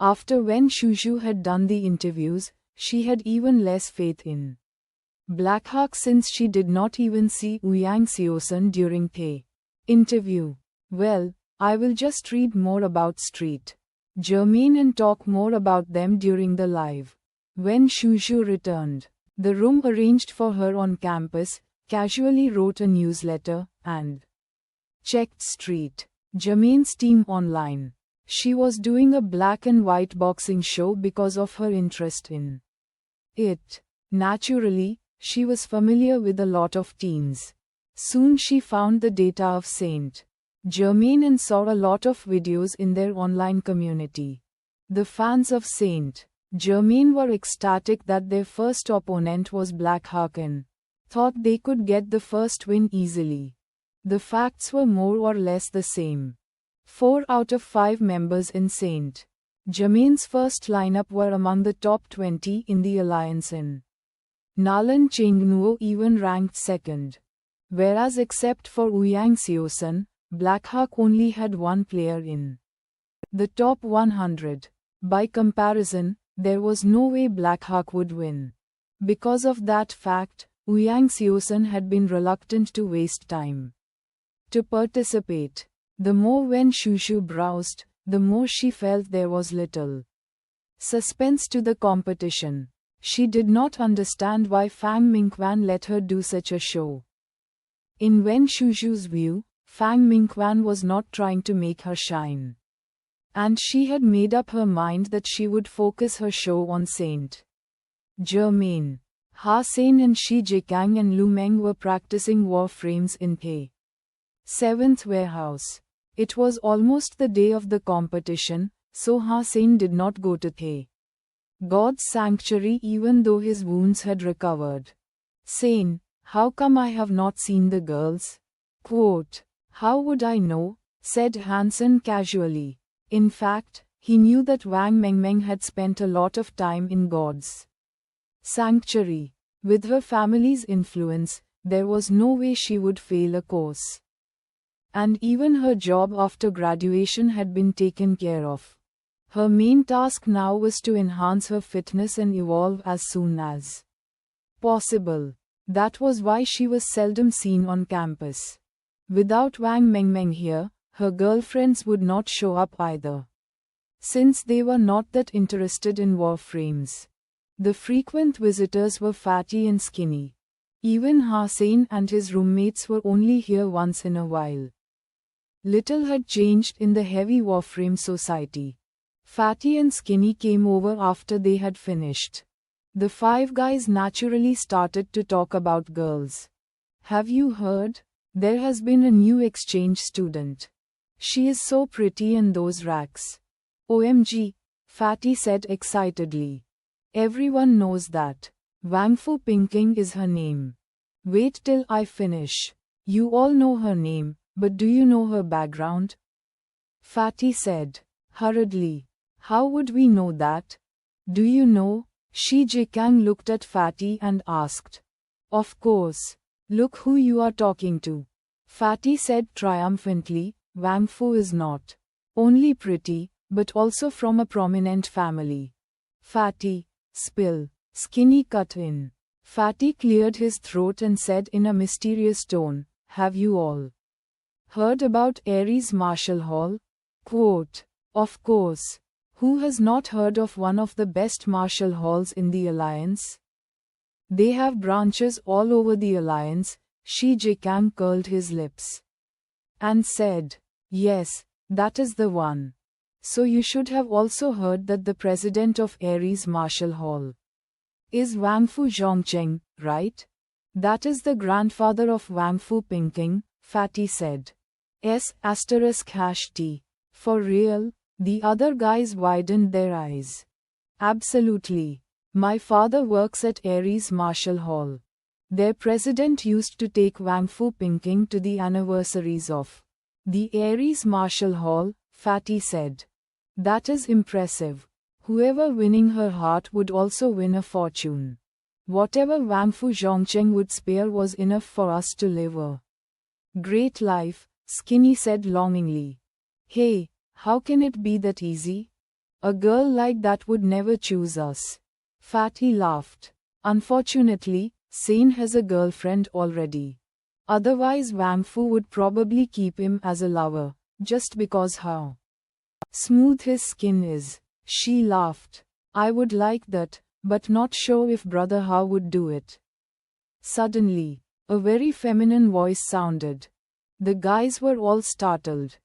After when Shushu had done the interviews, she had even less faith in Blackhawk since she did not even see Ouyang Seosun during the interview. Well, I will just read more about Street Jermaine and talk more about them during the live. When Shushu returned, the room arranged for her on campus, casually wrote a newsletter, and checked Street Jermaine's team online. She was doing a black and white boxing show because of her interest in it. Naturally, she was familiar with a lot of teams. Soon she found the data of Saint Germain and saw a lot of videos in their online community. The fans of Saint Germain were ecstatic that their first opponent was Blackhawk and thought they could get the first win easily. The facts were more or less the same. 4 out of 5 members in Saint Germain's first lineup were among the top 20 in the alliance and Nalan Chengnuo even ranked second. Whereas except for Ouyang Seosun, Blackhawk only had one player in the top 100. By comparison, there was no way Blackhawk would win. Because of that fact, Ouyang Seosun had been reluctant to waste time to participate. The more when Shushu browsed, the more she felt there was little suspense to the competition. She did not understand why Fang Mingquan let her do such a show. In Wen Shushu's view, Fang Mingquan was not trying to make her shine. And she had made up her mind that she would focus her show on Saint Germain. Ha Sein and Shi Jikang and Lu Meng were practicing warframes in the 7th warehouse. It was almost the day of the competition, so Ha Sein did not go to the God's sanctuary even though his wounds had recovered. Sein, how come I have not seen the girls? Quote, how would I know? Said Hansen casually. In fact, he knew that Wang Mengmeng had spent a lot of time in God's sanctuary. With her family's influence, there was no way she would fail a course. And even her job after graduation had been taken care of. Her main task now was to enhance her fitness and evolve as soon as possible. That was why she was seldom seen on campus. Without Wang Mengmeng here, her girlfriends would not show up either. Since they were not that interested in warframes. The frequent visitors were fatty and skinny. Even Ha Sein and his roommates were only here once in a while. Little had changed in the heavy warframe society. Fatty and Skinny came over after they had finished. The 5 guys naturally started to talk about girls. Have you heard? There has been a new exchange student. She is so pretty in those racks. OMG, Fatty said excitedly. Everyone knows that. Wangfu Pingking is her name. Wait till I finish. You all know her name, but do you know her background? Fatty said, hurriedly. How would we know that? Do you know? Shi Jikang looked at Fatty and asked. Of course. Look who you are talking to. Fatty said triumphantly, Wangfu is not only pretty, but also from a prominent family. Fatty, spill. Skinny cut in. Fatty cleared his throat and said in a mysterious tone, have you all heard about Ares Martial Hall? Quote, of course. Who has not heard of one of the best martial halls in the Alliance? They have branches all over the Alliance. Shi Jikang curled his lips and said, yes, that is the one. So you should have also heard that the president of Ares Martial Hall is Wangfu Zhongcheng, right? That is the grandfather of Wangfu Pingking, Fatty said. S**T. For real? The other guys widened their eyes. Absolutely. My father works at Ares Martial Hall. Their president used to take Wangfu Pingking to the anniversaries of the Ares Martial Hall, Fatty said. That is impressive. Whoever winning her heart would also win a fortune. Whatever Wangfu Zhongcheng would spare was enough for us to live a great life, Skinny said longingly. Hey, how can it be that easy? A girl like that would never choose us. Fatty laughed. Unfortunately, Sane has a girlfriend already. Otherwise Wang Fu would probably keep him as a lover, just because how smooth his skin is. She laughed. I would like that, but not sure if Brother Ha would do it. Suddenly, a very feminine voice sounded. The guys were all startled.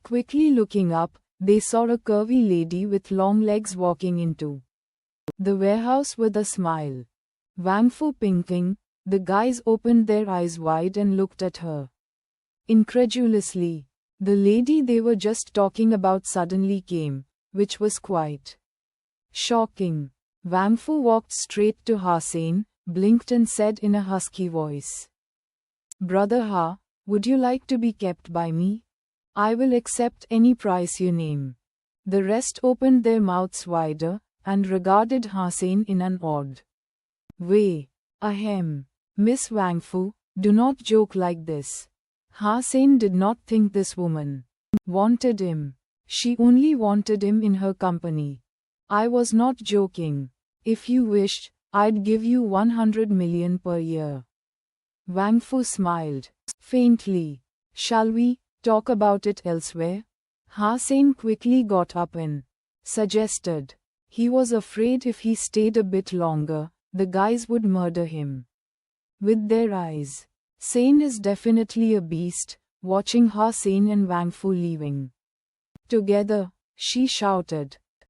Quickly looking up, they saw a curvy lady with long legs walking into the warehouse with a smile. Wang Fu pinking, the guys opened their eyes wide and looked at her incredulously. The lady they were just talking about suddenly came, which was quite shocking. Wang Fu walked straight to Ha Sein, blinked and said in a husky voice, Brother Ha, would you like to be kept by me? I will accept any price you name. The rest opened their mouths wider, and regarded Ha Sein in an odd way. Ahem. Miss Wang Fu, do not joke like this. Ha Sein did not think this woman wanted him. She only wanted him in her company. I was not joking. If you wished, I'd give you 100 million per year. Wang Fu smiled faintly. Shall we talk about it elsewhere? Ha Sein quickly got up and suggested. He was afraid if he stayed a bit longer, the guys would murder him with their eyes. Sein is definitely a beast. Watching Ha Sein and Wang Fu leaving together, she shouted,